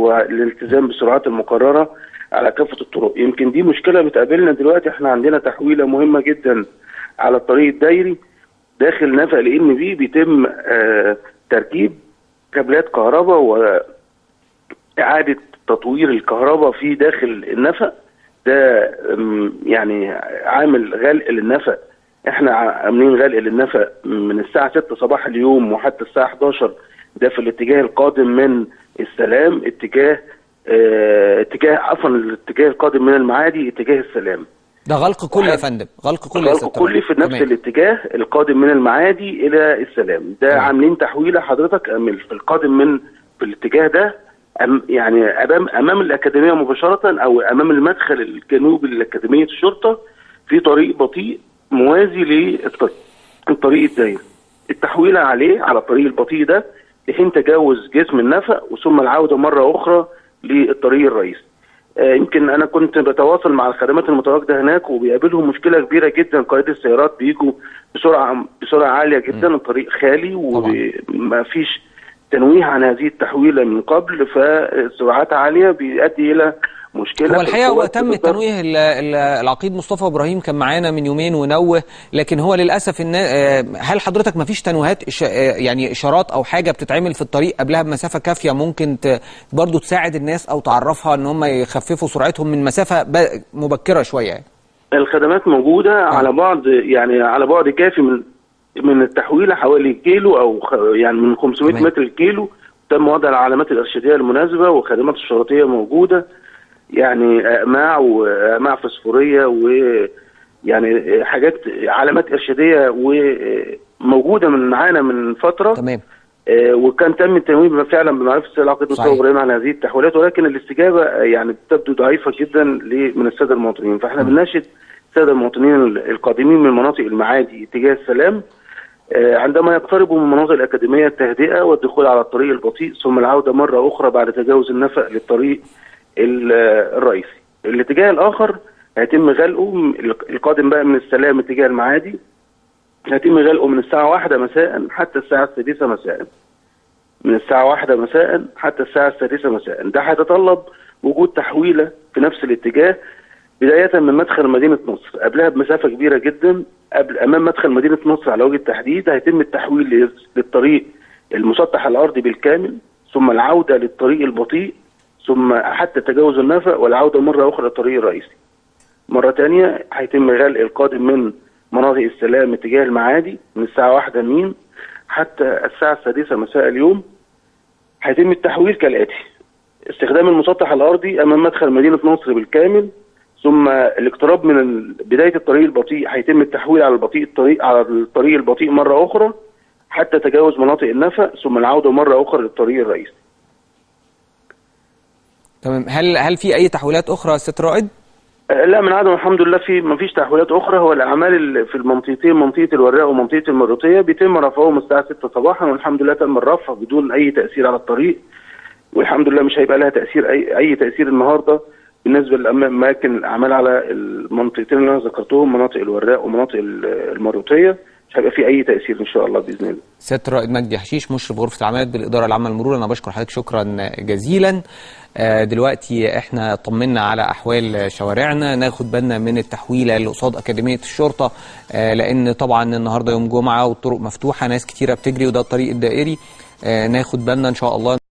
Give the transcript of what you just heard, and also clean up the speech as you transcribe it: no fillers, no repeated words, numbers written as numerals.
والالتزام بالسرعات المقررة على كافة الطرق. يمكن دي مشكلة بتقابلنا دلوقتي. احنا عندنا تحويلة مهمة جدا على الطريق الدايري داخل نفق الان بي، بيتم تركيب كابلات كهرباء وإعادة تطوير الكهرباء في داخل النفق ده. يعني عامل غلق للنفق. احنا عاملين غلق للنفق من الساعة 6 صباح اليوم وحتى الساعة 11 ده في الاتجاه القادم من السلام، الاتجاه القادم من المعادي اتجاه السلام. ده غلق كلي يا فندم، غلق كلي يا غلق كلي في نفس الاتجاه القادم من المعادي الى السلام ده. عاملين تحويله حضرتك في القادم في الاتجاه ده، يعني امام الاكاديميه مباشره او امام المدخل الجنوبي لاكاديميه الشرطه في طريق بطيء موازي للطريق الدايري. التحويله على الطريق البطيء ده لحين تجاوز جسم النفق وثم العوده مره اخرى للطريق الرئيسي. يمكن انا كنت بتواصل مع الخدمات المتواجده هناك وبيقابلهم مشكله كبيره جدا. قائد السيارات بيجوا بسرعه عاليه جدا، الطريق خالي وما فيش تنويه عن هذه التحويله من قبل، فسرعات عاليه بيؤدي الى مشكله. هو الحقيقه تم تنويه العقيد مصطفى ابراهيم كان معانا من يومين ونوه، لكن هو للاسف هل حضرتك ما فيش تنويهات يعني اشارات او حاجه بتتعمل في الطريق قبلها بمسافه كافيه ممكن برضو تساعد الناس او تعرفها ان هم يخففوا سرعتهم من مسافه مبكره شويه يعني؟ الخدمات موجوده على بعد كافي من التحويله، حوالي كيلو او يعني من 500 متر الكيلو. تم وضع العلامات الارشاديه المناسبه والخدمات الشرطيه موجوده، يعني اقماع فسفوريه ويعني حاجات علامات ارشاديه وموجوده معانا من فتره. تمام. وكان تم التنويه فعلا بمعرفه السيد العقيد مصطفى ابراهيم عن هذه التحويلات، ولكن الاستجابه يعني تبدو ضعيفه جدا من الساده المواطنين. فاحنا بنناشد الساده المواطنين القادمين من مناطق المعادي اتجاه السلام عندما يقتربوا من مناطق الأكاديمية التهدئة والدخول على الطريق البطيء ثم العودة مرة أخرى بعد تجاوز النفق للطريق الرئيسي. الاتجاه الآخر هيتم غلقه القادم بقى من السلام اتجاه المعادي، هيتم غلقه من الساعة 1 مساء حتى الساعة 6 مساء. من الساعة 1 مساء حتى الساعة 6 مساء. ده هيتطلب وجود تحويلة في نفس الاتجاه بداية من مدخل مدينة نصر، قبلها بمسافة كبيرة جدا أمام مدخل مدينة نصر على وجه التحديد هيتم التحويل للطريق المسطح الأرضي بالكامل، ثم العودة للطريق البطيء، ثم حتى تجاوز النفق والعودة مرة أخرى للطريق الرئيسي. مرة ثانية هيتم غلق القادم من مناطق السلام اتجاه المعادي من الساعة 1 مين حتى الساعة 6 مساء اليوم. هيتم التحويل كالآتي: استخدام المسطح الأرضي أمام مدخل مدينة نصر بالكامل، ثم الاقتراب من بداية الطريق البطيء هيتم التحويل على الطريق البطيء مرة أخرى حتى تجاوز مناطق النفق، ثم العودة مرة أخرى للطريق الرئيسي. تمام. هل في أي تحويلات أخرى يا سيادة الرائد؟ لا، من عدم الحمد لله ما فيش تحويلات أخرى. هو الأعمال في المنطقتين، منطقة الوراق ومنطقة المريوطية، بيتم رفعهم الساعة 6 صباحا والحمد لله تم الرفع بدون أي تأثير على الطريق، والحمد لله مش هيبقى لها تأثير أي تأثير النهارده. بالنسبه لاماكن الاعمال على المنطقتين اللي انا ذكرتهم، مناطق الوراق ومناطق المريوطيه، مش هيبقى في اي تاثير ان شاء الله باذن الله. سياده الرائد مجدي حشيش مشرف غرفه العمليات بالاداره العامه للمرور، انا بشكر حضرتك شكرا جزيلا. دلوقتي احنا طمنا على احوال شوارعنا، ناخد بالنا من التحويله اللي قصاد اكاديميه الشرطه، لان طبعا النهارده يوم جمعه والطرق مفتوحه، ناس كتيره بتجري وده الطريق الدائري، ناخد بالنا ان شاء الله.